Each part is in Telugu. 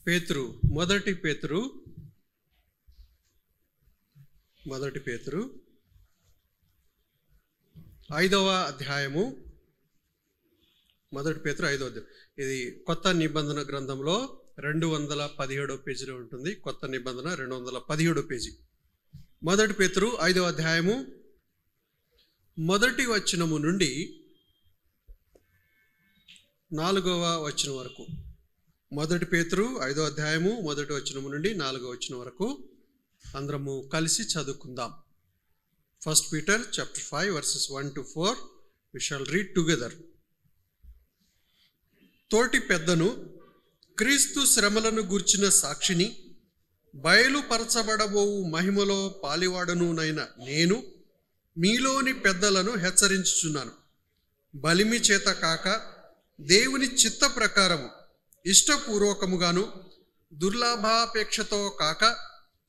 పేతురు మొదటి పేతురు 5వ అధ్యాయము. మొదటి పేతురు 5వ అధ్యాయం. ఇది కొత్త నిబంధన గ్రంథంలో 217 పేజీలో ఉంటుంది. కొత్త నిబంధన 217 పేజీ. మొదటి పేతురు 5వ అధ్యాయము మొదటి వచనము నుండి 4వ వచనం వరకు. మొదటి పేతురు 5వ అధ్యాయము మొదటి వచనము నుండి 4వ వచనం వరకు అందరము కలిసి చదువుకుందాం. 1 Peter chapter 5 verses 1 to 4 we shall read together. తోటి పెద్దను, క్రీస్తు శ్రమలను గూర్చిన సాక్షిని, బయలుపరచబడబోవు మహిమలో పాలివాడనునైన నేను మీలోని పెద్దలను హెచ్చరించుచున్నాను. బలిమి చేత కాక దేవుని చిత్త ప్రకారము ఇష్టపూర్వకముగాను, దుర్లాభాపేక్షతో కాక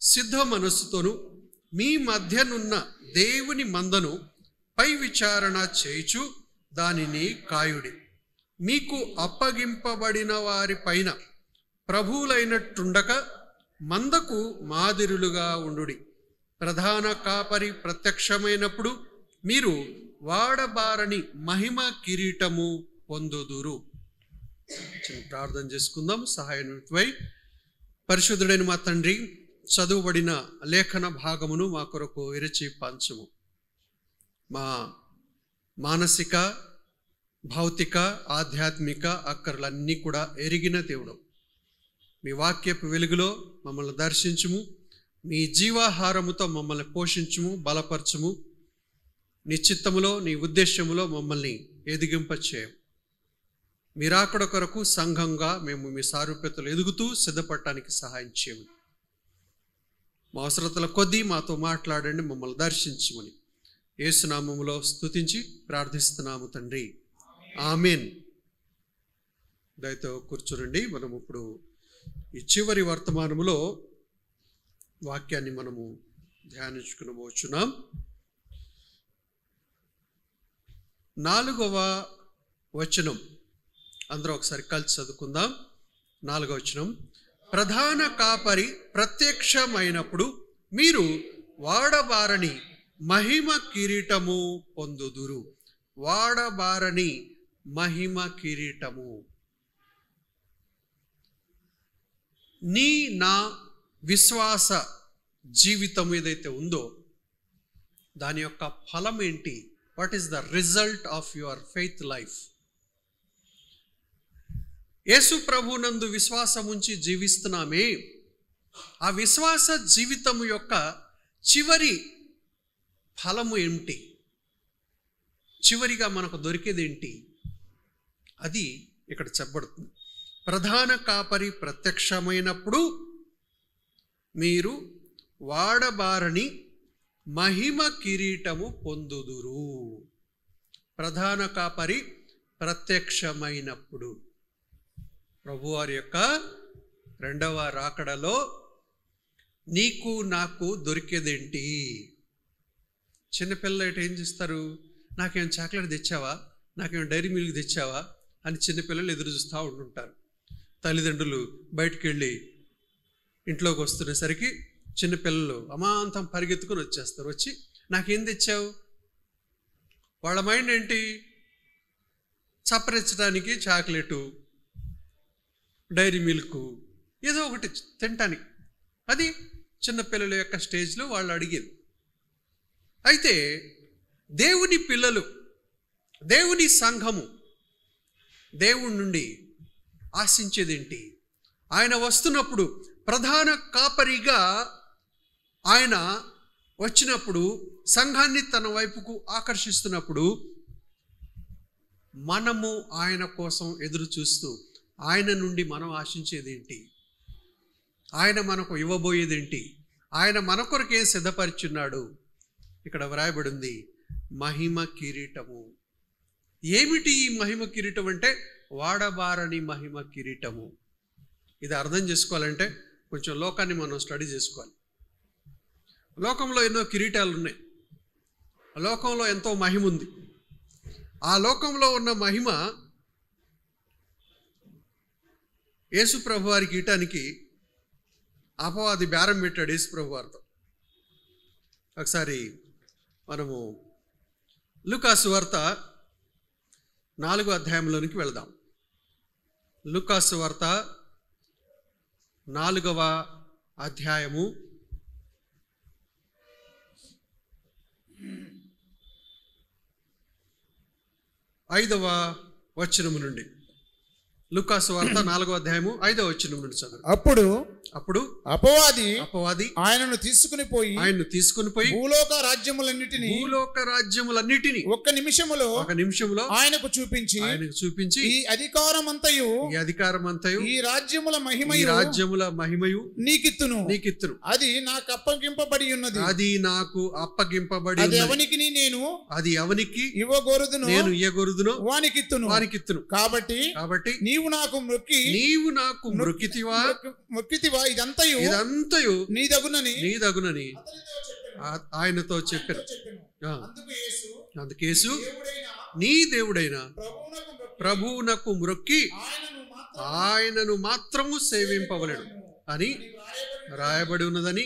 సిద్ధ మనస్సుతోను మీ మధ్యనున్న దేవుని మందను పై విచారణ చేయుచు దానిని కాయుడి. మీకు అప్పగింపబడిన వారి పైన ప్రభువులైనట్టుండక మందకు మాదిరులుగా ఉండుడి. ప్రధాన కాపరి ప్రత్యక్షమైనప్పుడు మీరు వాడబారని మహిమ కిరీటము పొందుదురు. ప్రార్థన చేసుకుందాం. సహాయమై పరిశుద్ధుడైన మా తండ్రి, చదువుబడిన లేఖన భాగమును మా కొరకు విరచి పంచము. మా మానసిక, భౌతిక, ఆధ్యాత్మిక అక్కర్లన్నీ కూడా ఎరిగిన దేవుడు. మీ వాక్యపు వెలుగులో మమ్మల్ని దర్శించుము. మీ జీవాహారముతో మమ్మల్ని పోషించుము, బలపరచుము. నీ చిత్తములో, నీ ఉద్దేశములో మమ్మల్ని ఎదిగింపచేయము. మీరాకడ కొరకు సంఘంగా మేము మీ సారూప్యతలు ఎదుగుతూ సిద్ధపడటానికి సహాయం చేయమని, మా అవసరతల కొద్దీ మాతో మాట్లాడండి, మమ్మల్ని దర్శించమని యేసు నామములో స్తుతించి ప్రార్థిస్తున్నాము తండ్రి, ఆమేన్. దయతో కూర్చోండి. మనం ఇప్పుడు ఈ చివరి వర్తమానములో వాక్యాన్ని మనము ధ్యానించుకునబోచున్నాం. 4వ వచనం అందరూ ఒకసారి కలిసి చదువుకుందాం. 4వ వచనం. ప్రధాన కాపరి ప్రత్యక్షమైనప్పుడు మీరు వాడబారని మహిమ కిరీటము పొందుదురు. వాడబారని మహిమ కిరీటము. నా విశ్వాస జీవితం ఏదైతే ఉందో దాని యొక్క ఫలం ఏంటి? What is the result of your faith life? Yesu ప్రభునందు విశ్వాసం ఉంచి జీవిస్తున్నామే, ఆ విశ్వాస జీవితం యొక్క చివరి ఫలము ఏమిటి? చివరిగా మనకు దొరికేది ఏంటి? అది ఇక్కడ చెప్పబడుతుంది. ప్రధాన కాపరి ప్రత్యక్షమైనప్పుడు మీరు వాడబారని మహిమ కిరీటము పొందుదురు. ప్రధాన కాపరి ప్రత్యక్షమైనప్పుడు ప్రభువారి యొక్క 2వ రాకడలో నీకు నాకు దొరికేదేంటి? చిన్నపిల్లలు ఏం చేస్తారు? నాకేం చాక్లెట్ తెచ్చావా, నాకేం డైరీ మిల్క్ తెచ్చావా అని చిన్నపిల్లలు ఎదురు చూస్తూ ఉంటుంటారు. తల్లిదండ్రులు బయటికి వెళ్ళి ఇంట్లోకి వస్తునేసరికి చిన్నపిల్లలు అమాంతం పరిగెత్తుకొని వచ్చేస్తారు. వచ్చి నాకేం తెచ్చావు? వాళ్ళ మైండ్ ఏంటి? చప్పరించడానికి చాక్లెటు, డైరీ మిల్క్, ఏదో ఒకటి తినటానికి. అది చిన్నపిల్లల యొక్క స్టేజ్లో వాళ్ళు అడిగేది. అయితే దేవుని పిల్లలు, దేవుని సంఘము దేవుడి నుండి ఆశించేదేంటి? ఆయన వస్తున్నప్పుడు, ప్రధాన కాపరిగా ఆయన వచ్చినప్పుడు, సంఘాన్ని తన వైపుకు ఆకర్షిస్తున్నప్పుడు మనము ఆయన కోసం ఎదురు చూస్తూ ఆయన నుండి మనం ఆశించేదేంటి? ఆయన మనకు ఇవ్వబోయేదేంటి? ఆయన మన కొరకు ఏం సిద్ధపరిచున్నాడు? ఇక్కడ వ్రాయబడింది మహిమ కిరీటము. ఏమిటి ఈ మహిమ కిరీటం అంటే? వాడబారని మహిమ కిరీటము. ఇది అర్థం చేసుకోవాలంటే కొంచెం లోకాన్ని మనం స్టడీ చేసుకోవాలి. లోకంలో ఎన్నో కిరీటాలు ఉన్నాయి. లోకంలో ఎంతో మహిమ ఉంది. ఆ లోకంలో ఉన్న మహిమ యేసు ప్రభు వారికి ఇయటానికి అపవాది బేరం పెట్టాడు యేసు ప్రభు వారితో. ఒకసారి మనము లూకాసు వార్త 4వ అధ్యాయంలోనికి వెళదాం. లూకాసు వార్త 4వ అధ్యాయము 5వ వచనము నుండి. లూకాసు వార్త 4వ అధ్యాయము 5వ వచనం నుండి చదువు. అప్పుడు అపవాది ఆయనను తీసుకుని పోయి భూలోక రాజ్యములన్నిటిని ఒక్క నిమిషములో ఆయనకు చూపించి ఈ అధికారమంతయు ఈ రాజ్యముల మహిమయు నీకిత్తును అది నాకు అప్పగింపబడి ఉన్నది. అది ఎవనికి ఇవ్వగోరుదును వానికిత్తును. కాబట్టి నీవు నాకు మొక్కితివా ఇదంతయు నీదగునని ఆయనతో చెప్పారు. అందుకు యేసు నీ దేవుడైన ప్రభువునకు మ్రొక్కి ఆయనను మాత్రము సేవింపవలెను అని రాయబడి ఉన్నదని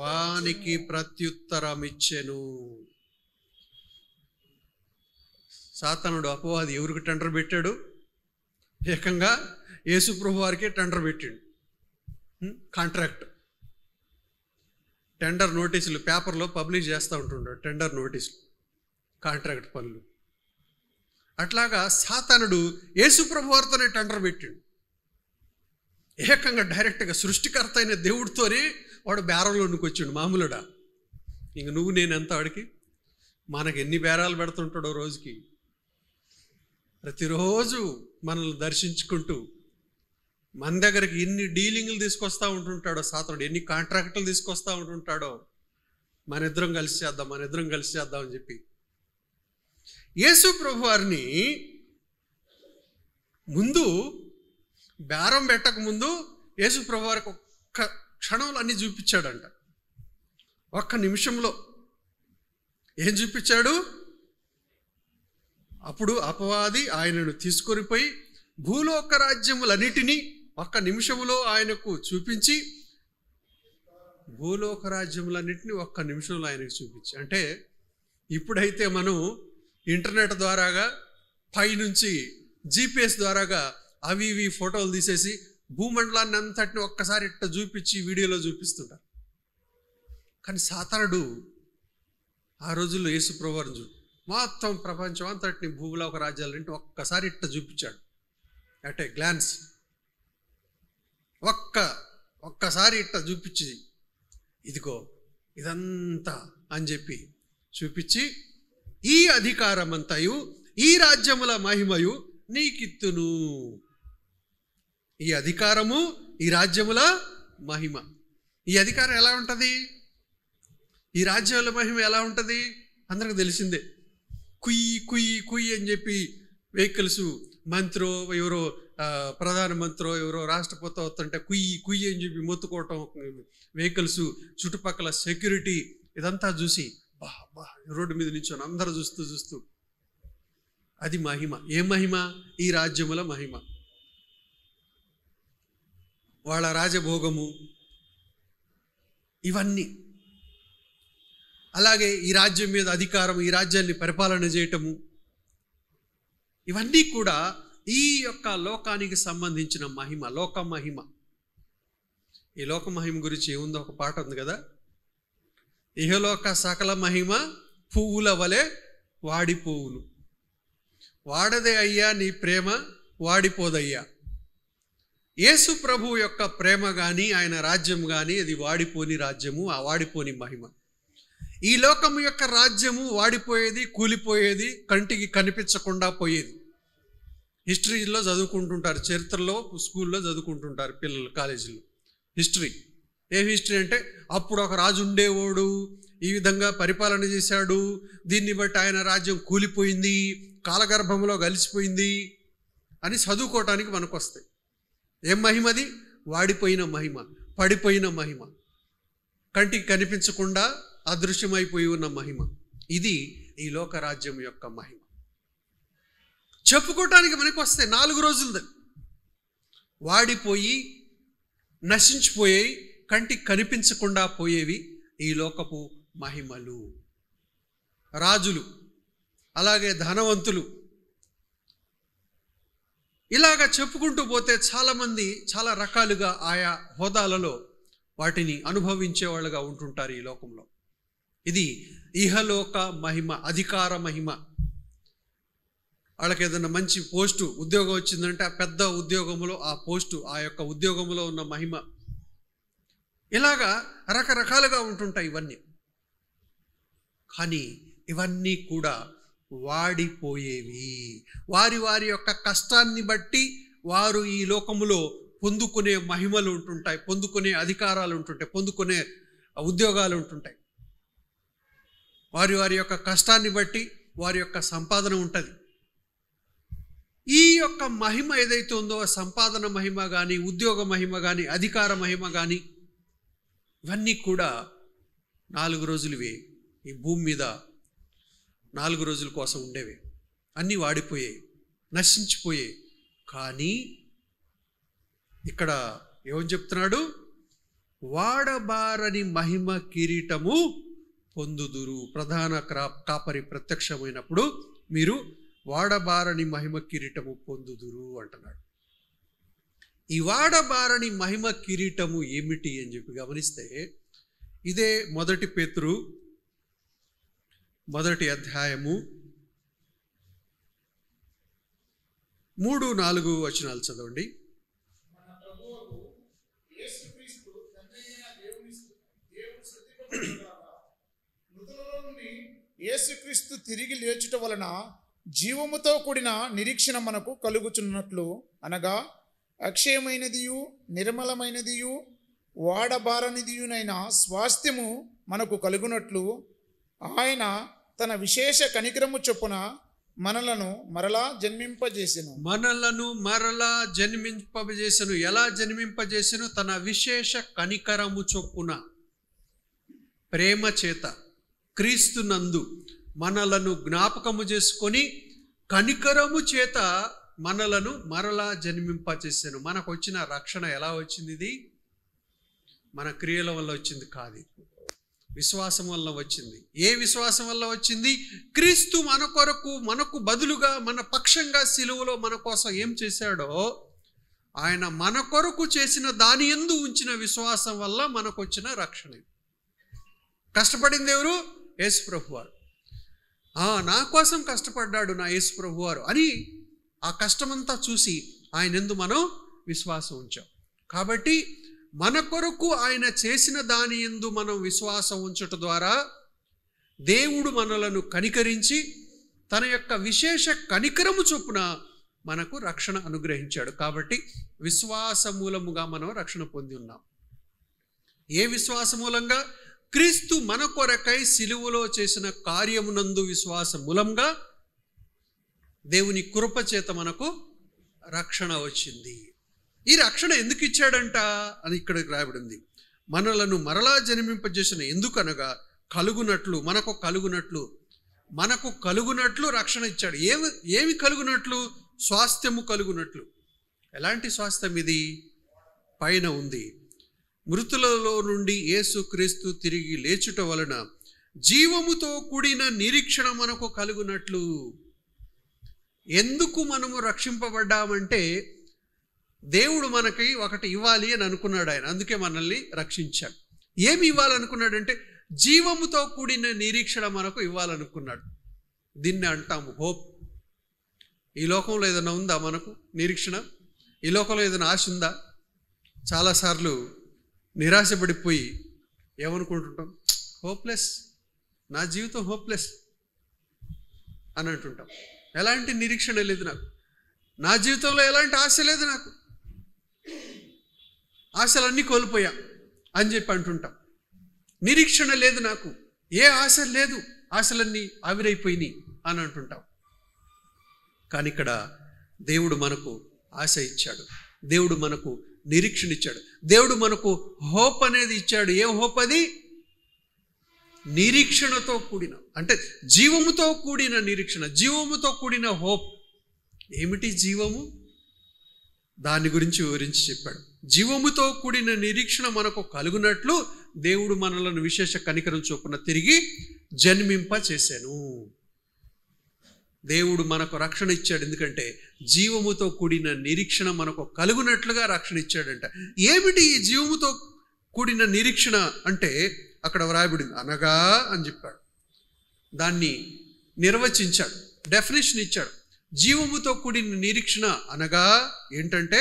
వానికి ప్రత్యుత్తరం ఇచ్చెను. సాతానుడు అపవాది ఎవరికి టెండర్ పెట్టాడు? ఏకంగా యేసు ప్రభు వారికి టెండర్ పెట్టాడు. కాంట్రాక్ట్ టెండర్ నోటీసులు పేపర్లో పబ్లిష్ చేస్తూ ఉంటుంటాడు. టెండర్ నోటీసులు, కాంట్రాక్ట్ పనులు. అట్లాగా సాతానుడు యేసు ప్రభు వారితోనే టెండర్ పెట్టాడు. ఏకంగా డైరెక్ట్గా సృష్టికర్త అయిన దేవుడితోనే వాడు బేరంలోనికి వచ్చిండు. మామూలుడా ఇంక నువ్వు నేను ఎంత వాడికి? మనకు ఎన్ని బేరాలు పెడుతుంటాడో రోజుకి. ప్రతిరోజు మనల్ని దర్శించుకుంటూ మన దగ్గరికి ఎన్ని డీలింగ్లు తీసుకొస్తూ ఉంటుంటాడో సాతానుడు, ఎన్ని కాంట్రాక్టులు తీసుకొస్తూ ఉంటుంటాడో. మన ఇద్దరం కలిసి చేద్దాం అని చెప్పి యేసు ప్రభు వారిని ముందు బేరం పెట్టక ముందు యేసు ప్రభు వారికి ఒక్క క్షణంలో అన్నీ చూపించాడంట. ఒక్క నిమిషంలో ఏం చూపించాడు? అప్పుడు అపవాది ఆయనను తీసుకొని పోయి భూలోక రాజ్యములన్నిటినీ ఒక్క నిమిషంలో ఆయనకు చూపించి ఒక్క నిమిషంలో ఆయనకు చూపించి. అంటే ఇప్పుడైతే మనం ఇంటర్నెట్ ద్వారాగా పైనుంచి GPS ద్వారాగా అవి ఇవి ఫోటోలు తీసేసి భూమండలాన్ని అంతటిని ఒక్కసారి ఇట్ట చూపించి వీడియోలో చూపిస్తుంటారు. కానీ సాతానుడు ఆ రోజుల్లో యేసు ప్రభువారిని చూడు మొత్తం ప్రపంచం అంతటిని భూలోక రాజ్యాలంటే ఒక్కసారి ఇట్ట చూపించాడు. అట్ ఏ గ్లాన్స్ ఒక్కసారి ఇట్ట చూపించి ఇదిగో ఇదంతా అని చెప్పి చూపించి ఈ అధికారమంతయు ఈ రాజ్యముల మహిమయు నీకిత్తును. ఈ అధికారము ఈ రాజ్యముల మహిమ. ఈ అధికారం ఎలా ఉంటుంది? ఈ రాజ్యాల మహిమ ఎలా ఉంటుంది? అందరికి తెలిసిందే. కుయ్యి అని చెప్పి వెహికల్స్ మంత్రో ఎవరో ప్రధానమంత్రో ఎవరో రాష్ట్రపతి వస్తుంటే కుయ్యి అని చెప్పి మొత్తుకోవటం, వెహికల్స్ చుట్టుపక్కల సెక్యూరిటీ ఇదంతా చూసి బా రోడ్డు మీద నిల్చొని అందరూ చూస్తూ అది మహిమ. ఏ మహిమ? ఈ రాజ్యముల మహిమ. వాళ్ళ రాజభోగము ఇవన్నీ. అలాగే ఈ రాజ్యం మీద అధికారం, ఈ రాజ్యాన్ని పరిపాలన చేయటము, ఇవన్నీ కూడా ఈ యొక్క లోకానికి సంబంధించిన మహిమ, లోక మహిమ. ఈ లోక మహిమ గురించి ఏముందో ఒక పాట ఉంది కదా, ఇహలోక సకల మహిమ పువ్వుల వలె వాడిపోవును, వాడదే అయ్యా నీ ప్రేమ వాడిపోదయ్యా. యేసు ప్రభు యొక్క ప్రేమ కానీ ఆయన రాజ్యం కానీ అది వాడిపోని రాజ్యము, ఆ వాడిపోని మహిమ. ఈ లోకము యొక్క రాజ్యము వాడిపోయేది, కూలిపోయేది, కంటికి కనిపించకుండా పోయేది. హిస్టరీలో చదువుకుంటుంటారు, చరిత్రలో స్కూల్లో చదువుకుంటుంటారు పిల్లలు, కాలేజీలో. హిస్టరీ ఏం హిస్టరీ అంటే అప్పుడు ఒక రాజు ఉండేవాడు, ఈ విధంగా పరిపాలన చేశాడు, దీన్ని బట్టి ఆయన రాజ్యం కూలిపోయింది, కాలగర్భంలో కలిసిపోయింది అని చదువుకోవటానికి మనకు వస్తాయి. ఏం మహిమది? వాడిపోయిన మహిమ, పడిపోయిన మహిమ, కంటికి కనిపించకుండా అదృశ్యమైపోయి ఉన్న మహిమ. ఇది ఈ లోకరాజ్యం యొక్క మహిమ. చెప్పుకోవటానికి మనకు వస్తాయి 4 రోజులది. వాడిపోయి నశించిపోయాయి, కంటికి కనిపించకుండా పోయేవి ఈ లోకపు మహిమలు. రాజులు, అలాగే ధనవంతులు, ఇలాగ చెప్పుకుంటూ పోతే చాలామంది చాలా రకాలుగా ఆయా హోదాలలో వాటిని అనుభవించే వాళ్ళుగా ఉంటుంటారు ఈ లోకంలో. ఇది ఇహలోక మహిమ, అధికార మహిమ. వాళ్ళకి ఏదైనా మంచి పోస్టు, ఉద్యోగం వచ్చిందంటే ఆ పెద్ద ఉద్యోగంలో ఆ పోస్టు, ఆ యొక్క ఉద్యోగంలో ఉన్న మహిమ, ఇలాగా రకరకాలుగా ఉంటుంటాయి ఇవన్నీ. కానీ ఇవన్నీ కూడా వాడిపోయేవి. వారి వారి యొక్క కష్టాన్ని బట్టి వారు ఈ లోకములో పొందుకునే మహిమలు ఉంటుంటాయి, పొందుకునే అధికారాలు ఉంటుంటాయి, పొందుకునే ఉద్యోగాలు ఉంటుంటాయి. వారి వారి యొక్క కష్టాన్ని బట్టి వారి యొక్క సంపాదన ఉంటుంది. ఈ యొక్క మహిమ ఏదైతే ఉందో, సంపాదన మహిమ కానీ, ఉద్యోగ మహిమ కానీ, అధికార మహిమ కానీ, ఇవన్నీ కూడా 4 రోజులువే. ఈ భూమి మీద 4 రోజుల కోసం ఉండేవి. అన్నీ వాడిపోయాయి, నశించిపోయాయి. కానీ ఇక్కడ ఏమని చెప్తున్నాడు? వాడబారని మహిమ కిరీటము పొందుదురు. ప్రధాన కాపరి ప్రత్యక్షమైనప్పుడు మీరు వాడబారని మహిమ కిరీటము పొందుదురు అంటున్నాడు. ఈ వాడబారని మహిమ కిరీటము ఏమిటి అని చెప్పి గమనిస్తే, ఇదే 1 పేతురు 1 అధ్యాయము 3-4 వచనాలు చదవండి. యేసుక్రీస్తు తిరిగి లేచుట వలన జీవముతో కూడిన నిరీక్షణ మనకు కలుగుచున్నట్లు, అనగా అక్షయమైనదియు నిర్మలమైనదియు వాడబారనిదియునైన స్వాస్థ్యము మనకు కలుగునట్లు ఆయన తన విశేష కనికరము చొప్పున మనలను మరలా జన్మింపజేసెను. ఎలా జన్మింపజేసెను? తన విశేష కనికరము చొప్పున, ప్రేమ చేత క్రీస్తునందు మనలను జ్ఞాపకము చేసుకొని కనికరము చేత మనలను మరలా జన్మింపజేసెను. మనకు వచ్చిన రక్షణ ఎలా వచ్చింది? ఇది మన క్రియల వల్ల వచ్చింది కాదు, విశ్వాసం వల్ల వచ్చింది. ఏ విశ్వాసం వల్ల వచ్చింది? క్రీస్తు మన కొరకు, మనకు బదులుగా, మన పక్షంగా సిలువలో మన కోసం ఏం చేశాడో, ఆయన మన కొరకు చేసిన దాని యందు ఉంచిన విశ్వాసం వల్ల మనకు వచ్చిన రక్షణ. కష్టపడింది ఎవరు? యేసు ప్రభువారు. నా కోసం కష్టపడ్డాడు నా యేసు ప్రభువారు అని ఆ కష్టమంతా చూసి ఆయన యందు మనం విశ్వాసం ఉంచాం. కాబట్టి మన కొరకు ఆయన చేసిన దాని యందు మనం విశ్వాసం ఉంచటం ద్వారా దేవుడు మనలను కనికరించి తన యొక్క విశేష కనికరము చొప్పున మనకు రక్షణ అనుగ్రహించాడు. కాబట్టి విశ్వాస మూలముగా మనం రక్షణ పొంది ఉన్నాం. ఏ విశ్వాస మూలంగా? క్రీస్తు మన కొరకై సిలువలో చేసిన కార్యమునందు విశ్వాస మూలంగా దేవుని కృప చేత మనకు రక్షణ వచ్చింది. ఈ రక్షణ ఎందుకు ఇచ్చాడంట అని ఇక్కడ రాయబడింది. మనలను మరలా జన్మింపజేసిన, ఎందుకనగా కలుగునట్లు, మనకు కలుగునట్లు రక్షణ ఇచ్చాడు. ఏమి కలుగునట్లు? స్వాస్థ్యము కలుగునట్లు. ఎలాంటి స్వాస్థ్యం ఇది? పైన ఉంది. మృతులలో నుండి యేసుక్రీస్తు తిరిగి లేచుట వలన జీవముతో కూడిన నిరీక్షణ మనకు కలుగునట్లు. ఎందుకు మనము రక్షింపబడ్డామంటే, దేవుడు మనకి ఒకటి ఇవ్వాలి అని అనుకున్నాడు ఆయన, అందుకే మనల్ని రక్షించాడు. ఏమి ఇవ్వాలనుకున్నాడంటే, జీవముతో కూడిన నిరీక్షణ మనకు ఇవ్వాలనుకున్నాడు. దీన్ని అంటాము హోప్. ఈ లోకంలో ఏదైనా ఉందా మనకు నిరీక్షణ? ఈ లోకంలో ఏదైనా ఆశ ఉందా? చాలాసార్లు నిరాశపడిపోయి ఏమనుకుంటుంటాం? హోప్లెస్, నా జీవితం హోప్లెస్ అని అంటుంటాం. ఎలాంటి నిరీక్షణ లేదు నాకు, నా జీవితంలో ఎలాంటి ఆశ లేదు, నాకు ఆశలన్నీ కోల్పోయా అని చెప్పి అంటుంటాం. నిరీక్షణ లేదు నాకు, ఏ ఆశ లేదు, ఆశలన్నీ ఆవిరైపోయినాయి అని అంటుంటాం. కానీ ఇక్కడ దేవుడు మనకు ఆశ ఇచ్చాడు, దేవుడు మనకు నిరీక్షణ ఇచ్చాడు, దేవుడు మనకు హోప్ అనేది ఇచ్చాడు. ఏ హోప్ అది? నిరీక్షణతో కూడిన, అంటే జీవముతో కూడిన నిరీక్షణ, జీవముతో కూడిన హోప్. ఏమిటి జీవము? దాని గురించి వివరించి చెప్పాడు. జీవముతో కూడిన నిరీక్షణ మనకు కలుగునట్లు దేవుడు మనలను విశేష కనికరం చొప్పున తిరిగి జన్మింప చేశాను. దేవుడు మనకు రక్షణ ఇచ్చాడు. ఎందుకంటే జీవముతో కూడిన నిరీక్షణ మనకు కలుగునట్లుగా రక్షణ ఇచ్చాడంట. ఏమిటి ఈ జీవముతో కూడిన నిరీక్షణ అంటే అక్కడ వ్రాయబడింది అనగా అని చెప్పాడు. దాన్ని నిర్వచించాడు, డెఫినేషన్ ఇచ్చాడు. జీవముతో కూడిన నిరీక్షణ అనగా ఏంటంటే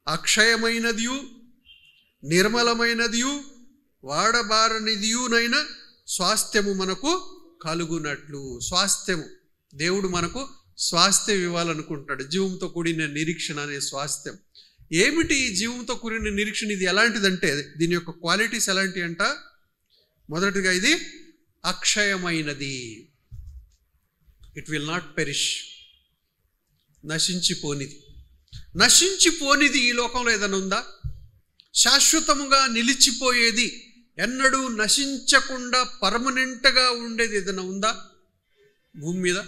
అక్షయమైనదియు నిర్మలమైనదియు వాడబారనిదియునైన స్వాస్థ్యము మనకు కలుగునట్లు. స్వాస్థ్యము, దేవుడు మనకు స్వాస్థ్యం ఇవ్వాలనుకుంటాడు. జీవంతో కూడిన నిరీక్షణ అనే స్వాస్థ్యం. ఏమిటి ఈ జీవంతో కూడిన నిరీక్షణ? ఇది ఎలాంటిదంటే దీని యొక్క క్వాలిటీస్ ఎలాంటి అంట? మొదటిగా ఇది అక్షయమైనది. It will not perish. నశించిపోనిది. నశించిపోనిది ఈ లోకంలో ఏదైనా ఉందా? శాశ్వతముగా నిలిచిపోయేది, ఎన్నడూ నశించకుండా పర్మనెంట్గా ఉండేది ఏదైనా ఉందా భూమి మీద?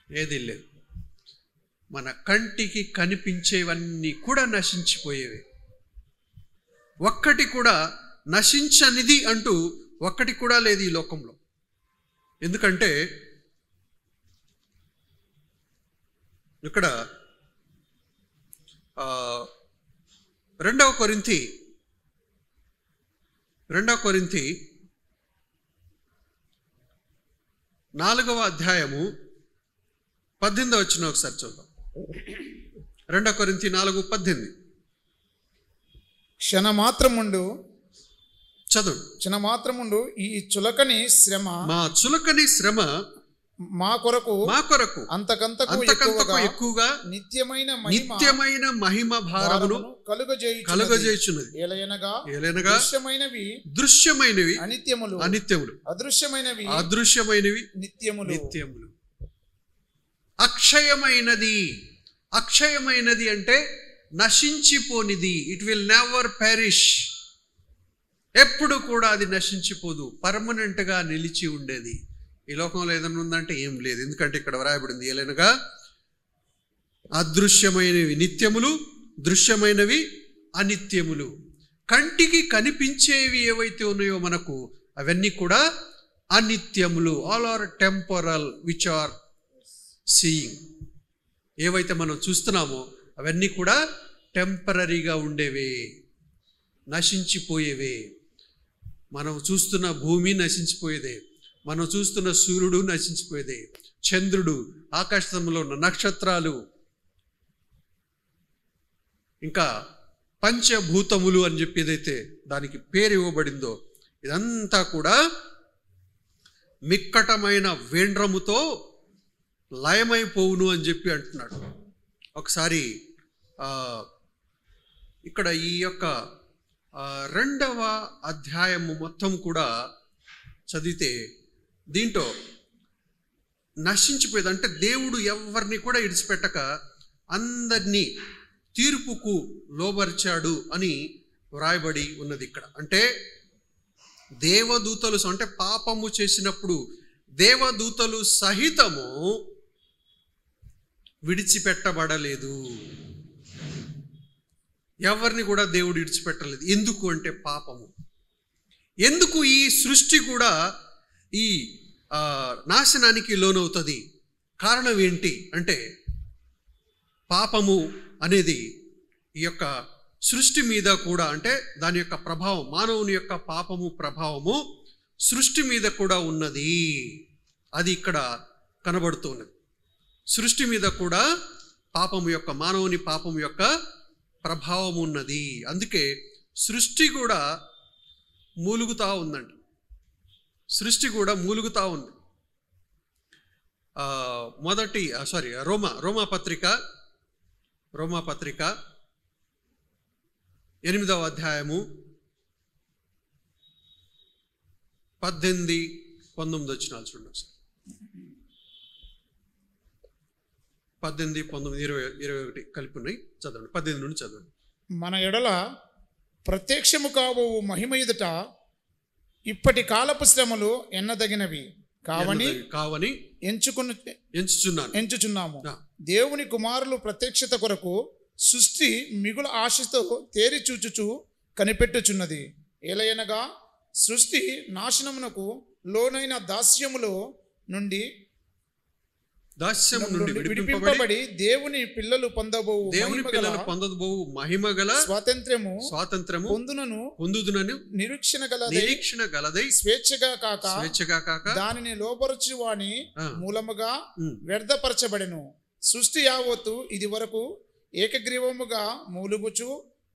ఏది లేదు. మన కంటికి కనిపించేవన్నీ కూడా నశించిపోయేవి. ఒక్కటి కూడా నశించనిది అంటూ ఒక్కటి కూడా లేదు ఈ లోకంలో. ఎందుకంటే ఇక్కడ 2 కొరింథీ 4వ అధ్యాయము 18వ వచనం ఒకసారి చూద్దాం. 2 కొరింథీ 4:18. క్షణమాత్రముండు చదువు. క్షణమాత్రముండు ఈ చులకని శ్రమ, మా చులకని శ్రమ మా కొరకు అంతకంతకు ఎక్కువగా నిత్యమైన మహిమ భారమును కలుగజేయుచున్నది. ఏలయనగా దృశ్యమైనవి అనిత్యములు, అదృశ్యమైనవి నిత్యములు. అక్షయమైనది అంటే నశించిపోనిది. It will never perish. ఎప్పుడు కూడా అది నశించిపోదు, పర్మనెంట్గా నిలిచి ఉండేది. ఈ లోకంలో ఏదైనా ఉందంటే ఏం లేదు. ఎందుకంటే ఇక్కడ వ్రాయబడింది ఏలైనగా అదృశ్యమైనవి నిత్యములు, దృశ్యమైనవి అనిత్యములు. కంటికి కనిపించేవి ఏవైతే ఉన్నాయో మనకు అవన్నీ కూడా అనిత్యములు. All are temporal which are seeing. ఏవైతే మనం చూస్తున్నామో అవన్నీ కూడా టెంపరరీగా ఉండేవే, నశించిపోయేవే. మనం చూస్తున్న భూమి నశించిపోయేదే, మనం చూస్తున్న సూర్యుడు నశించిపోయేదే, చంద్రుడు, ఆకాశంలో ఉన్న నక్షత్రాలు, ఇంకా పంచభూతములు అని చెప్పి ఏదైతే దానికి పేరు ఇవ్వబడిందో ఇదంతా కూడా మిక్కటమైన వేండ్రముతో లయమైపోవును అని చెప్పి అంటున్నాడు. ఒకసారి ఇక్కడ ఈ యొక్క 2వ అధ్యాయము మొత్తం కూడా చదివితే దీంట్లో నశించిపోయేది. అంటే దేవుడు ఎవరిని కూడా ఇడిచిపెట్టక అందరినీ తీర్పుకు లోబరిచాడు అని వ్రాయబడి ఉన్నది ఇక్కడ. అంటే దేవదూతలు, అంటే పాపము చేసినప్పుడు దేవదూతలు సహితము విడిచిపెట్టబడలేదు. ఎవరిని కూడా దేవుడు విడిచిపెట్టలేదు. ఎందుకు అంటే పాపము. ఎందుకు ఈ సృష్టి కూడా ఈ నాశనానికి లోనవుతుంది? కారణం ఏంటి అంటే పాపము అనేది ఈ యొక్క సృష్టి మీద కూడా, అంటే దాని యొక్క ప్రభావం, మానవుని యొక్క పాపము ప్రభావము సృష్టి మీద కూడా ఉన్నది. అది ఇక్కడ కనబడుతున్నది. సృష్టి మీద కూడా పాపము యొక్క, మానవుని పాపము యొక్క ప్రభావం ఉన్నది. అందుకే సృష్టి కూడా మూలుగుతా ఉందండి. సృష్టి కూడా మూలుగుతా ఉంది. రోమా పత్రిక 8వ అధ్యాయము 18, 19 వచనాలు చూడండి. 18, 19, 20, 21 కలిపి ఉన్నాయి. చదవండి. 18 నుండి చదవండి. మన ఎడల ప్రత్యక్షము కాబోవు మహిమ ఎదుట ఇప్పటి కాలపు శ్రమలు ఎన్నదగినవి కావని ఎంచుచున్నాము. దేవుని కుమారులు ప్రత్యక్షత కొరకు సృష్టి మిగుల ఆశతో తేరి చూచుచు కనిపెట్టుచున్నది. ఏలయనగా సృష్టి నాశనమునకు లోనైన దాస్యములో నుండి విడిపింపబడి దేవుని పిల్లలు పొందబోవు మహిమగల స్వాతంత్రము పొందుదునను నిరీక్షణ గలదై స్వేచ్ఛగా కాక దానిని లోపరచు వాని మూలముగా వ్యర్థపరచబడెను. సృష్టి యావత్తు ఇది వరకు ఏకగ్రీవముగా మూలుగుచు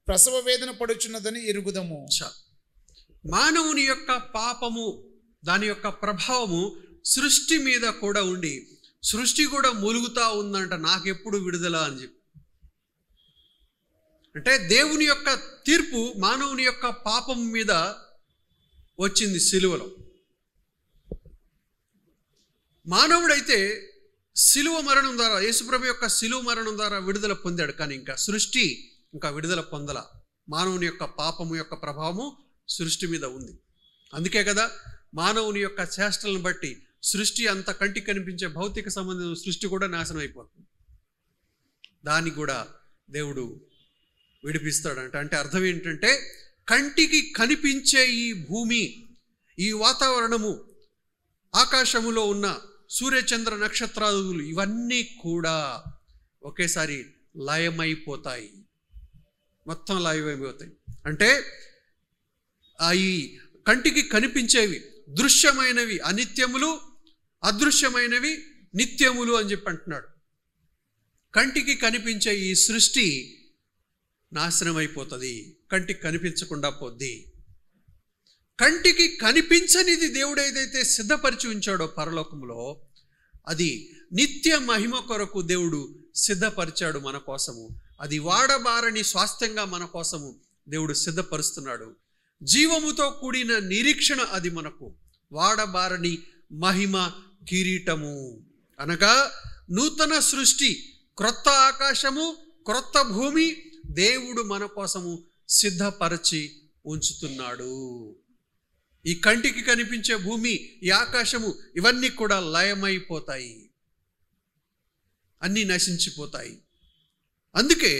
ప్రసవ వేదన పడుచున్నదని ఎరుగుదము. మానవుని యొక్క పాపము దాని యొక్క ప్రభావము సృష్టి మీద కూడా ఉండి సృష్టి కూడా మూలుగుతా ఉందంట, నాకెప్పుడు విడుదల అని చెప్పి. అంటే దేవుని యొక్క తీర్పు మానవుని యొక్క పాపం మీద వచ్చింది సిలువలో. మానవుడైతే సిలువ మరణం ద్వారా, యేసుప్రభు యొక్క సిలువ మరణం ద్వారా విడుదల పొందాడు. కానీ ఇంకా సృష్టి ఇంకా విడుదల పొందల. మానవుని యొక్క పాపము యొక్క ప్రభావము సృష్టి మీద ఉంది. అందుకే కదా మానవుని యొక్క చేష్టలను బట్టి సృష్టి అంత కంటికి కనిపించే భౌతిక సంబంధం సృష్టి కూడా నాశనం అయిపోతుంది. దాన్ని కూడా దేవుడు విడిపిస్తాడంట. అంటే అర్థం ఏంటంటే కంటికి కనిపించే ఈ భూమి, ఈ వాతావరణము, ఆకాశములో ఉన్న సూర్యచంద్ర నక్షత్రాదులు ఇవన్నీ కూడా ఒకేసారి లయమైపోతాయి, మొత్తం లయమైపోతాయి. అంటే ఈ కంటికి కనిపించేవి దృశ్యమైనవి అనిత్యములు, అదృశ్యమైనవి నిత్యములు అని చెప్పి అంటున్నాడు. కంటికి కనిపించే ఈ సృష్టి నాశనం అయిపోతుంది, కంటికి కనిపించకుండా పోద్ది. కంటికి కనిపించనిది దేవుడు ఏదైతే సిద్ధపరిచి ఉంచాడో పరలోకంలో, అది నిత్య మహిమ కొరకు దేవుడు సిద్ధపరిచాడు మన కోసము. అది వాడబారని స్వాస్థ్యంగా మన కోసము దేవుడు సిద్ధపరుస్తున్నాడు. జీవముతో కూడిన నిరీక్షణ అది మనకు, వాడబారని మహిమ కిరీటము. అనగా నూతన సృష్టి, క్రొత్త ఆకాశము, క్రొత్త భూమి దేవుడు మన కోసము సిద్ధపరచి ఉంచుతున్నాడు. ఈ కంటికి కనిపించే భూమి, ఈ ఆకాశము ఇవన్నీ కూడా లయమైపోతాయి, అన్నీ నశించిపోతాయి. అందుకే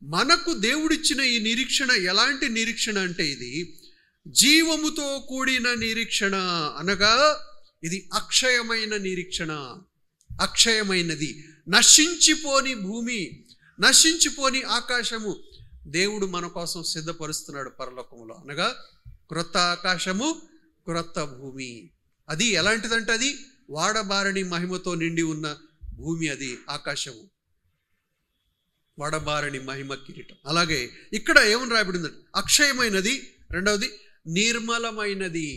మనకు దేవుడిచ్చిన ఈ నిరీక్షణ ఎలాంటి నిరీక్షణ అంటే ఇది జీవముతో కూడిన నిరీక్షణ. అనగా ఇది అక్షయమైన నిరీక్షణ, అక్షయమైనది, నశించిపోని భూమి, నశించిపోని ఆకాశము దేవుడు మన కోసం సిద్ధపరుస్తున్నాడు పరలోకంలో. అనగా క్రొత్త ఆకాశము, క్రొత్త భూమి. అది ఎలాంటిదంటే అది వాడబారని మహిమతో నిండి ఉన్న భూమి, అది ఆకాశము, వాడబారని మహిమ కిరీటం. అలాగే ఇక్కడ ఏమని రాయబడిందంటే అక్షయమైనది, రెండవది నిర్మలమైనది.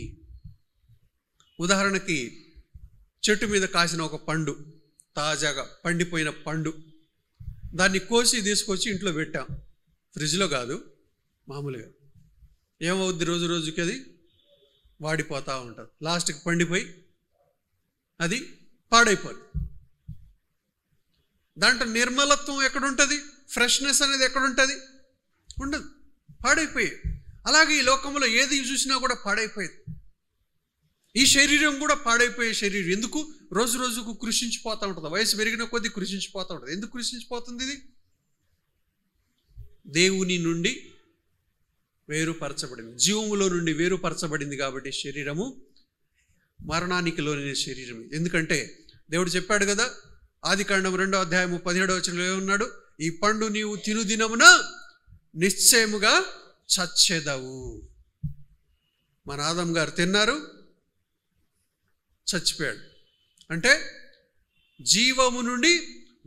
ఉదాహరణకి చెట్టు మీద కాసిన ఒక పండు, తాజాగా పండిపోయిన పండు, దాన్ని కోసి తీసుకొచ్చి ఇంట్లో పెట్టాం, ఫ్రిడ్జ్లో కాదు, మామూలుగా. ఏమవుద్ది, రోజు రోజుకి అది వాడిపోతూ ఉంటుంది, లాస్ట్కి పండిపోయి అది పాడైపోతుంది. దాంట్లో నిర్మలత్వం ఎక్కడుంటుంది, ఫ్రెష్నెస్ అనేది ఎక్కడుంటుంది, ఉండదు, పాడైపోయాయి. అలాగే ఈ లోకంలో ఏది చూసినా కూడా పాడైపోయేది. ఈ శరీరం కూడా పాడైపోయే శరీరం. ఎందుకు? రోజు రోజుకు కృషించిపోతూ ఉంటుంది, వయసు పెరిగిన కొద్దీ కృషించిపోతూ ఉంటుంది. ఎందుకు కృషించిపోతుంది? ఇది దేవుని నుండి వేరుపరచబడింది, జీవములో నుండి వేరుపరచబడింది కాబట్టి శరీరము మరణానికి లోని శరీరం. ఎందుకంటే దేవుడు చెప్పాడు కదా, ఆదికాండం 2వ అధ్యాయము 17వ వచనంలో ఏమన్నాడు, ఈ పండు నీవు తిను దినమున నిశ్చయముగా చచ్చెదవు. మన ఆదం గారు తిన్నారు, చచ్చిపోయాడు. అంటే జీవము నుండి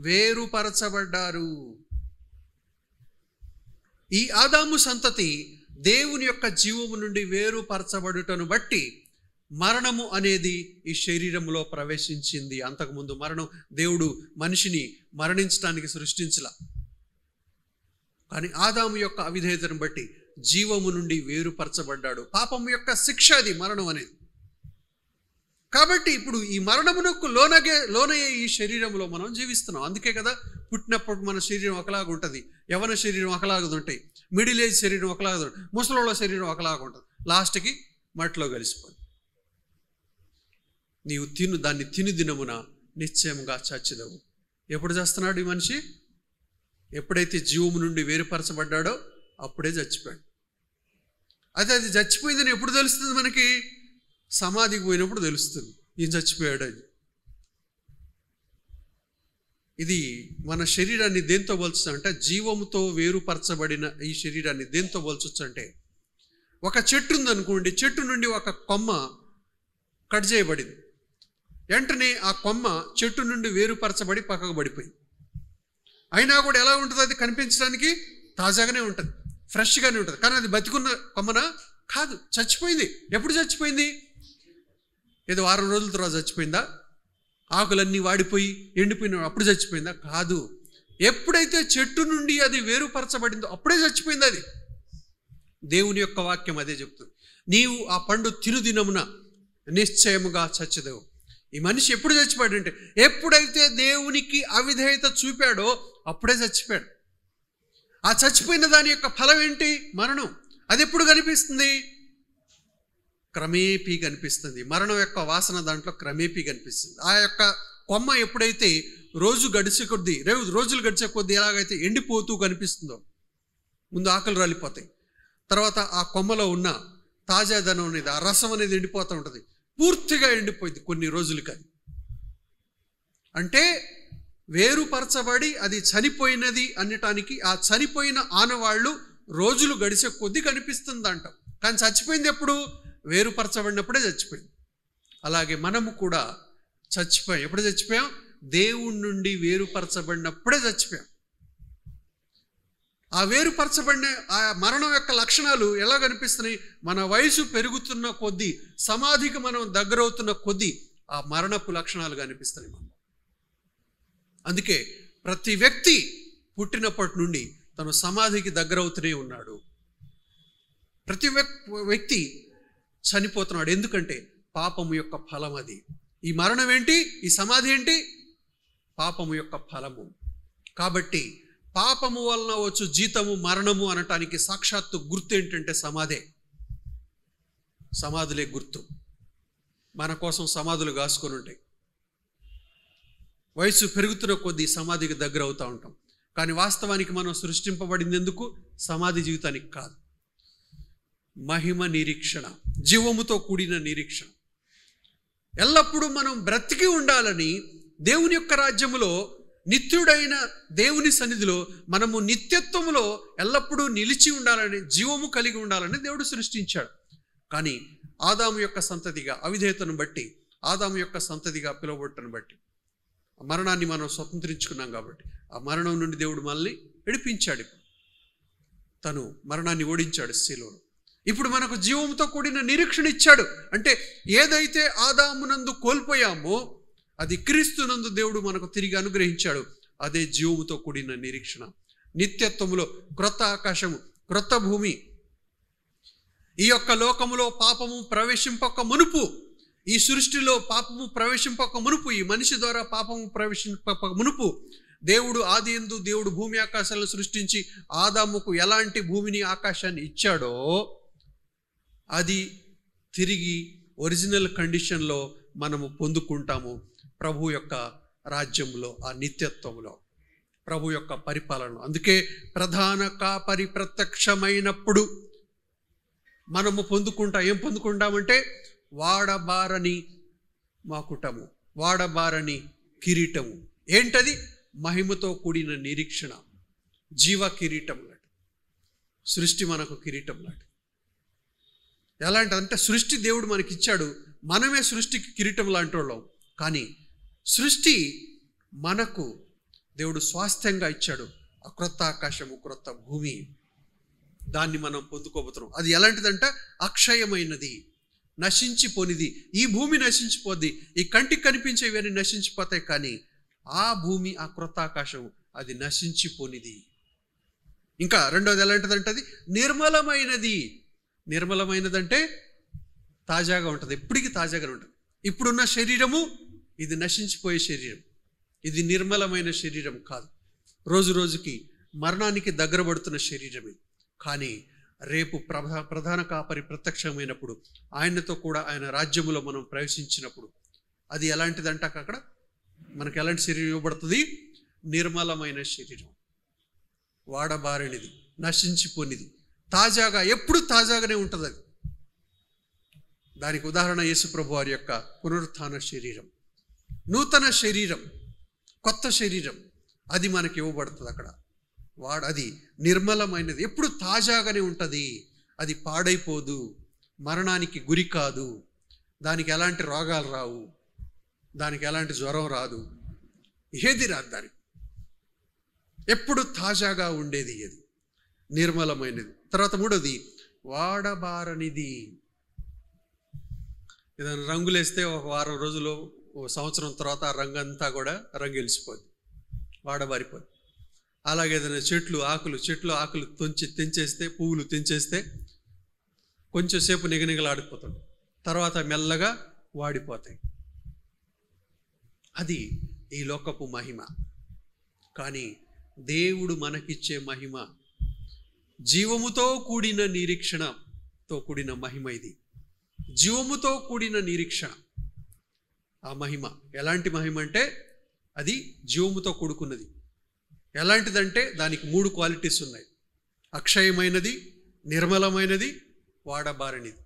వేరుపరచబడ్డారు. ఈ ఆదాము సంతతి దేవుని యొక్క జీవము నుండి వేరుపరచబడుటను బట్టి మరణము అనేది ఈ శరీరంలో ప్రవేశించింది. అంతకుముందు మరణం, దేవుడు మనిషిని మరణించడానికి సృష్టించలా, కానీ ఆదాము యొక్క అవిధేయతను బట్టి జీవము నుండి వేరుపరచబడ్డాడు. పాపము యొక్క శిక్ష అది మరణం అనేది. కాబట్టి ఇప్పుడు ఈ మరణమునకు లోనయ్యే ఈ శరీరంలో మనం జీవిస్తున్నాం. అందుకే కదా పుట్టినప్పుడు మన శరీరం ఒకలాగా ఉంటుంది, యవన శరీరం ఒకలాగా ఉంటాయి, మిడిల్ ఏజ్ శరీరం ఒకలాగా ఉంటుంది, ముసలోళ్ళ శరీరం ఒకలాగా ఉంటుంది, లాస్ట్కి మట్టిలో కలిసిపోతుంది. నీవు దాన్ని తిను దినమున నిశ్చయముగా చచ్చిదవు. ఎప్పుడు చేస్తున్నాడు ఈ మనిషి? ఎప్పుడైతే జీవము నుండి వేరుపరచబడ్డాడో అప్పుడే చచ్చిపోయాడు. అయితే అది చచ్చిపోయిందని ఎప్పుడు తెలుస్తుంది మనకి? సమాధికి పోయినప్పుడు తెలుస్తుంది ఈయన చచ్చిపోయాడు అని. ఇది మన శరీరాన్ని దేంతో పోల్చొచ్చు అంటే, జీవముతో వేరుపరచబడిన ఈ శరీరాన్ని దేంతో పోల్చొచ్చు అంటే, ఒక చెట్టు ఉందనుకోండి, చెట్టు నుండి ఒక కొమ్మ కట్ చేయబడింది. వెంటనే ఆ కొమ్మ చెట్టు నుండి వేరుపరచబడి పక్కకు పడిపోయింది. అయినా కూడా ఎలా ఉంటుంది? అది కనిపించడానికి తాజాగానే ఉంటుంది, ఫ్రెష్గానే ఉంటుంది. కానీ అది బతికున్న కొమ్మన కాదు, చచ్చిపోయింది. ఎప్పుడు చచ్చిపోయింది? ఏదో వారం రోజుల తర్వాత చచ్చిపోయిందా? ఆకులన్నీ వాడిపోయి ఎండిపోయిన అప్పుడు చచ్చిపోయిందా? కాదు. ఎప్పుడైతే చెట్టు నుండి అది వేరుపరచబడిందో అప్పుడే చచ్చిపోయింది అది. దేవుని యొక్క వాక్యం అదే చెప్తుంది. నీవు ఆ పండు తినుదినమున నిశ్చయముగా చచ్చదేవు. ఈ మనిషి ఎప్పుడు చచ్చిపోయాడు అంటే, ఎప్పుడైతే దేవునికి అవిధేయత చూపాడో అప్పుడే చచ్చిపోయాడు. ఆ చచ్చిపోయిన దాని యొక్క ఫలం ఏంటి? మరణం. అది ఎప్పుడు కనిపిస్తుంది? క్రమేపీ కనిపిస్తుంది. మరణం యొక్క వాసన దాంట్లో క్రమేపీ కనిపిస్తుంది. ఆ యొక్క కొమ్మ ఎప్పుడైతే రోజులు గడిచే కొద్దీ ఎలాగైతే ఎండిపోతూ కనిపిస్తుందో, ముందు ఆకలి రాలిపోతాయి, తర్వాత ఆ కొమ్మలో ఉన్న తాజాదనం అనేది, ఆ రసం అనేది ఎండిపోతూ ఉంటుంది, పూర్తిగా ఎండిపోయింది కొన్ని రోజులు. కానీ అంటే వేరుపరచబడి అది చనిపోయినది అనటానికి ఆ చనిపోయిన ఆనవాళ్ళు రోజులు గడిచే కొద్దీ కనిపిస్తుంది అంటాం. కానీ చచ్చిపోయింది ఎప్పుడు? వేరుపరచబడినప్పుడే చచ్చిపోయింది. అలాగే మనము కూడా చచ్చిపోయాం. ఎప్పుడు చచ్చిపోయాం? దేవుడి నుండి వేరుపరచబడినప్పుడే చచ్చిపోయాం. ఆ వేరుపరచబడిన ఆ మరణం యొక్క లక్షణాలు ఎలా కనిపిస్తున్నాయి? మన వయసు పెరుగుతున్న కొద్దీ, సమాధికి మనం దగ్గరవుతున్న కొద్దీ ఆ మరణపు లక్షణాలు కనిపిస్తున్నాయి మనం. అందుకే ప్రతి వ్యక్తి పుట్టినప్పటి నుండి తను సమాధికి దగ్గరవుతూనే ఉన్నాడు. ప్రతి వ్యక్తి చనిపోతున్నాడు. ఎందుకంటే పాపము యొక్క ఫలం అది. ఈ మరణం ఏంటి? ఈ సమాధి ఏంటి? పాపము యొక్క ఫలము. కాబట్టి పాపము వలన వచ్చు జీతము మరణము అనటానికి సాక్షాత్తు గుర్తు ఏంటంటే సమాధే. సమాధులే గుర్తు. మన కోసం సమాధులు కాసుకొని ఉంటాయి. వయసు పెరుగుతున్న కొద్దీ సమాధికి దగ్గర అవుతూ ఉంటాం. కానీ వాస్తవానికి మనం సృష్టింపబడింది ఎందుకు? సమాధి జీవితానికి కాదు. మహిమ నిరీక్షణ, జీవముతో కూడిన నిరీక్షణ. ఎల్లప్పుడూ మనం బ్రతికి ఉండాలని, దేవుని యొక్క రాజ్యములో నిత్యుడైన దేవుని సన్నిధిలో మనము నిత్యత్వములో ఎల్లప్పుడూ నిలిచి ఉండాలని, జీవము కలిగి ఉండాలని దేవుడు సృష్టించాడు. కానీ ఆదాము యొక్క సంతతిగా, అవిధేయతను బట్టి, ఆదాము యొక్క సంతతిగా పిలువబట్టను బట్టి మరణాన్ని మనం స్వతంత్రించుకున్నాం. కాబట్టి ఆ మరణం నుండి దేవుడు మనల్ని విడిపించాడు. తను మరణాన్ని ఓడించాడు శిలువలో. ఇప్పుడు మనకు జీవంతో కూడిన నిరీక్షణ ఇచ్చాడు. అంటే ఏదైతే ఆదామునందు కోల్పోయామో అది క్రీస్తునందు దేవుడు మనకు తిరిగి అనుగ్రహించాడు. అదే జీవముతో కూడిన నిరీక్షణ. నిత్యత్వములో క్రొత్త ఆకాశము, క్రొత్త భూమి. ఈ యొక్క లోకములో పాపము ప్రవేశింపక మునుపు, ఈ సృష్టిలో పాపము ప్రవేశింపక మునుపు, ఈ మనిషి ద్వారా పాపము ప్రవేశింపక మునుపు దేవుడు ఆదియందు దేవుడు భూమి ఆకాశాలను సృష్టించి ఆదాముకు ఎలాంటి భూమిని ఆకాశాన్ని ఇచ్చాడో అది తిరిగి ఒరిజినల్ కండిషన్లో మనము పొందుకుంటాము. ప్రభు యొక్క రాజ్యంలో, ఆ నిత్యత్వంలో, ప్రభు యొక్క పరిపాలన. అందుకే ప్రధాన కాపరి ప్రత్యక్షమైనప్పుడు మనము ఏం పొందుకుంటామంటే వాడబారని మకుటము, వాడబారని కిరీటము. ఏంటది? మహిమతో కూడిన నిరీక్షణ, జీవ కిరీటం లాంటి. సృష్టి మనకు కిరీటం లాంటి. ఎలాంటిదంటే సృష్టి దేవుడు మనకి ఇచ్చాడు, మనమే సృష్టికి కిరీటం లాంటి వాళ్ళం. కానీ సృష్టి మనకు దేవుడు స్వాస్థ్యంగా ఇచ్చాడు. ఆ క్రొత్త ఆకాశము, క్రొత్త భూమి, దాన్ని మనం పొందుకోబోతున్నాం. అది ఎలాంటిదంటే అక్షయమైనది, నశించిపోనిది. ఈ భూమి నశించిపోద్ది, ఈ కంటికి కనిపించేవన్నీ నశించిపోతాయి. కానీ ఆ భూమి, ఆ క్రొత్త ఆకాశం అది నశించిపోనిది. ఇంకా రెండోది ఎలాంటిదంటే అది నిర్మలమైనది. నిర్మలమైనదంటే తాజాగా ఉంటుంది, ఎప్పటికీ తాజాగానే ఉంటుంది. ఇప్పుడున్న శరీరము ఇది నశించిపోయే శరీరం, ఇది నిర్మలమైన శరీరం కాదు. రోజు రోజుకి మరణానికి దగ్గర పడుతున్న శరీరమే. కానీ రేపు ప్రధాన కాపరి ప్రత్యక్షమైనప్పుడు, ఆయనతో కూడా ఆయన రాజ్యములో మనం ప్రవేశించినప్పుడు అది ఎలాంటిదంటే అక్కడ మనకు ఎలాంటి శరీరం ఇవ్వబడుతుంది? నిర్మలమైన శరీరం. వాడబారినిది, నశించిపోనిది, తాజాగా ఎప్పుడు తాజాగానే ఉంటుంది అది. దానికి ఉదాహరణ యేసుప్రభు వారి యొక్క పునరుత్థాన శరీరం, నూతన శరీరం, కొత్త శరీరం, అది మనకి ఇవ్వబడుతుంది అక్కడ. అది నిర్మలమైనది, ఎప్పుడు తాజాగానే ఉంటుంది, అది పాడైపోదు, మరణానికి గురి కాదు, దానికి ఎలాంటి రోగాలు రావు, దానికి ఎలాంటి జ్వరం రాదు, ఏది రాదు దానికి, ఎప్పుడు తాజాగా ఉండేది, అది నిర్మలమైనది. తర్వాత మూడోది వాడబారనిది. ఏదైనా రంగులేస్తే ఒక వారం రోజులు, ఓ సంవత్సరం తర్వాత ఆ రంగంతా కూడా రంగు వెలిసిపోద్ది, వాడబారిపోద్ది. అలాగే ఏదైనా చెట్లు ఆకులు తెంచేస్తే, పువ్వులు తెంచేస్తే కొంచెం సేపు నిగనిగలాడిపోతాడు, తర్వాత మెల్లగా వాడిపోతాయి. అది ఈ లోకపు మహిమ. కానీ దేవుడు మనకిచ్చే మహిమ జీవముతో కూడిన నిరీక్షణతో కూడిన మహిమ. ఇది జీవముతో కూడిన నిరీక్షణ. ఆ మహిమ ఎలాంటి మహిమ అంటే అది జీవముతో కూడుకున్నది. ఎలాంటిదంటే దానికి 3 క్వాలిటీస్ ఉన్నాయి: అక్షయమైనది, నిర్మలమైనది, వాడబారినిది.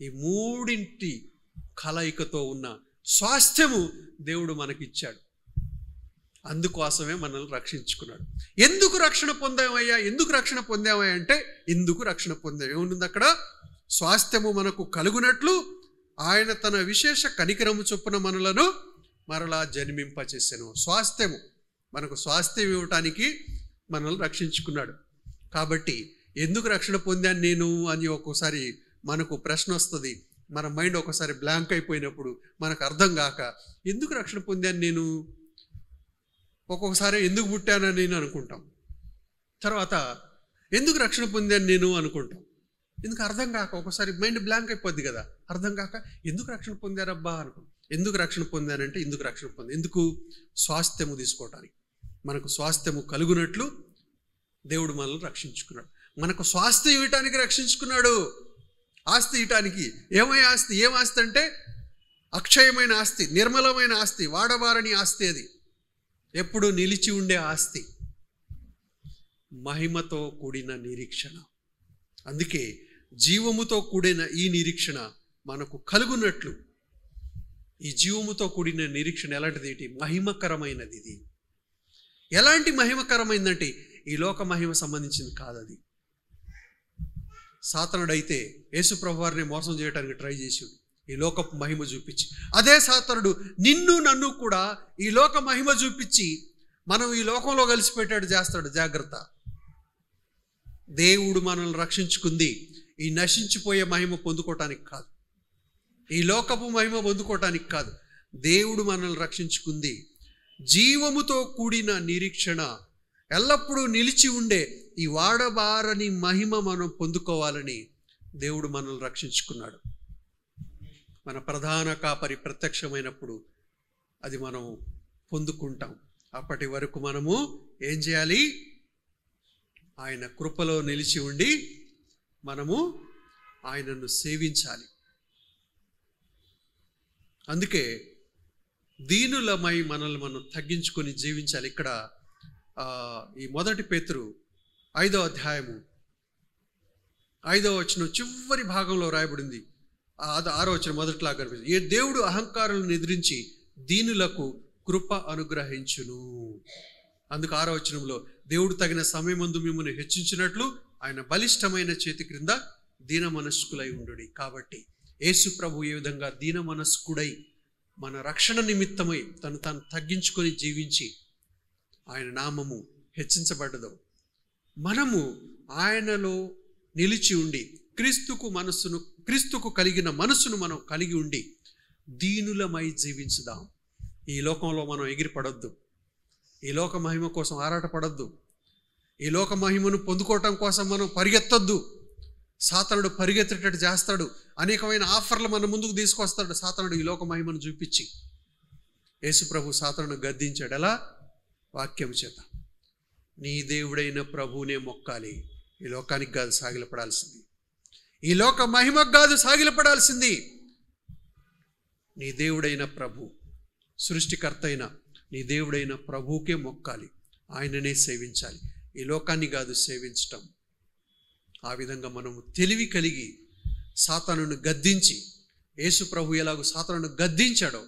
ఈ మూడింటి కలయికతో ఉన్న స్వాస్థ్యము దేవుడు మనకిచ్చాడు. అందుకోసమే మనల్ని రక్షించుకున్నాడు. ఎందుకు రక్షణ పొందామయ్యా అంటే ఎందుకు రక్షణ పొందాం. ఏముంటుంది అక్కడ? స్వాస్థ్యము మనకు కలుగునట్లు ఆయన తన విశేష కనికరము చొప్పున మనలను మరలా జన్మింపచేసెను. స్వాస్థ్యము మనకు స్వాస్థ్యం ఇవ్వటానికి మనల్ని రక్షించుకున్నాడు. కాబట్టి ఎందుకు రక్షణ పొందాను నేను అని ఒక్కోసారి మనకు ప్రశ్న వస్తుంది. మన మైండ్ ఒకసారి బ్లాంక్ అయిపోయినప్పుడు, మనకు అర్థం కాక ఎందుకు రక్షణ పొందాను నేను, ఒక్కొక్కసారి ఎందుకు పుట్టానని నేను అనుకుంటాం, తర్వాత ఎందుకు రక్షణ పొందాను నేను అనుకుంటాం. ఎందుకు అర్థం కాక ఒక్కోసారి మైండ్ బ్లాంక్ అయిపోద్ది కదా, అర్థం కాక ఎందుకు రక్షణ పొందారబ్బా అనుకుంటాం. ఎందుకు రక్షణ పొందానంటే ఎందుకు రక్షణ పొందాను, ఎందుకు? స్వాస్థ్యము తీసుకోవటానికి. మనకు స్వాస్థ్యము కలుగునట్లు దేవుడు మనల్ని రక్షించుకున్నాడు. మనకు స్వాస్థ్యం ఇవ్వటానికి రక్షించుకున్నాడు. ఆస్తి ఇవ్వటానికి. ఏం ఆస్తి అంటే అక్షయమైన ఆస్తి, నిర్మలమైన ఆస్తి, వాడబారని ఆస్తి. అది ఎప్పుడు నిలిచి ఉండే ఆస్తి, మహిమతో కూడిన నిరీక్షణ. అందుకే జీవముతో కూడిన ఈ నిరీక్షణ మనకు కలుగునట్లు. ఈ జీవముతో కూడిన నిరీక్షణ ఎలాంటిది? మహిమకరమైనది. ఇది ఎలాంటి మహిమకరమైందంటే ఈ లోక మహిమ సంబంధించింది కాదు. అది సాతానుడైతే యేసుప్రభు వారిని మోసం చేయడానికి ట్రై చేసాడు, ఈ లోకపు మహిమ చూపించి. అదే సాతానుడు నిన్ను నన్ను కూడా ఈ లోక మహిమ చూపించి మనం ఈ లోకంలో కలిసిపెట్టాడు చేస్తాడు. జాగ్రత్త. దేవుడు మనల్ని రక్షించుకుంది ఈ నశించిపోయే మహిమ పొందుకోవటానికి కాదు, ఈ లోకపు మహిమ పొందుకోవటానికి కాదు. దేవుడు మనల్ని రక్షించుకుంది జీవముతో కూడిన నిరీక్షణ, ఎల్లప్పుడూ నిలిచి ఉండే ఈ వాడబారని మహిమ మనం పొందుకోవాలని దేవుడు మనల్ని రక్షించుకున్నాడు. మన ప్రధాన కాపరి ప్రత్యక్షమైనప్పుడు అది మనం పొందుకుంటాం. అప్పటి వరకు మనము ఏం చేయాలి? ఆయన కృపలో నిలిచి ఉండి మనము ఆయనను సేవించాలి. అందుకే దీనులమై మనల్ని మనం తగ్గించుకొని జీవించాలి. ఇక్కడ ఈ 1 పేతురు 5వ అధ్యాయము 5వ వచనం చివరి భాగంలో రాయబడింది. 6వ వచనం మొదటిలా కనిపిస్తుంది. ఏ దేవుడు అహంకారులను ఎదిరించి దీనులకు కృప అనుగ్రహించును. అందుకు 6వ వచనంలో దేవుడు తగిన సమయమందు మిమ్మల్ని హెచ్చించినట్లు ఆయన బలిష్టమైన చేతి క్రింద దీన మనస్కులై ఉండుడి. కాబట్టి యేసు ప్రభు ఏ విధంగా దీన మనస్కుడై మన రక్షణ నిమిత్తమై తను తగ్గించుకొని జీవించి ఆయన నామము హెచ్చించబడ్డదో, మనము ఆయనలో నిలిచి ఉండి క్రీస్తుకు కలిగిన మనస్సును మనం కలిగి ఉండి దీనులమై జీవించుదాం. ఈ లోకంలో మనం ఎగిరిపడొద్దు, ఈ లోక మహిమ కోసం ఆరాటపడొద్దు, ఈ లోక మహిమను పొందుకోవటం కోసం మనం పరిగెత్తొద్దు. సాతానుడు పరిగెత్తేటట్టు చేస్తాడు, అనేకమైన ఆఫర్లు మన ముందుకు తీసుకొస్తాడు సాతానుడు ఈ లోక మహిమను చూపించి. యేసుప్రభు సాతానుడు గద్దించాడు. ఎలా? వాక్యం చేత. నీ దేవుడైన ప్రభువునే మొక్కాలి, ఈ లోకానికి కాదు సాగిలపడాల్సింది, ఈ లోక మహిమకు కాదు సాగిలపడాల్సింది. నీ దేవుడైన ప్రభు, సృష్టికర్త అయిన నీ దేవుడైన ప్రభువుకే మొక్కాలి, ఆయననే సేవించాలి. ఈ లోకాన్ని కాదు సేవించటం. ఆ విధంగా మనం తెలివి కలిగి సాతానును గద్దించి, యేసు ప్రభు ఎలాగో సాతానును గద్దించాడో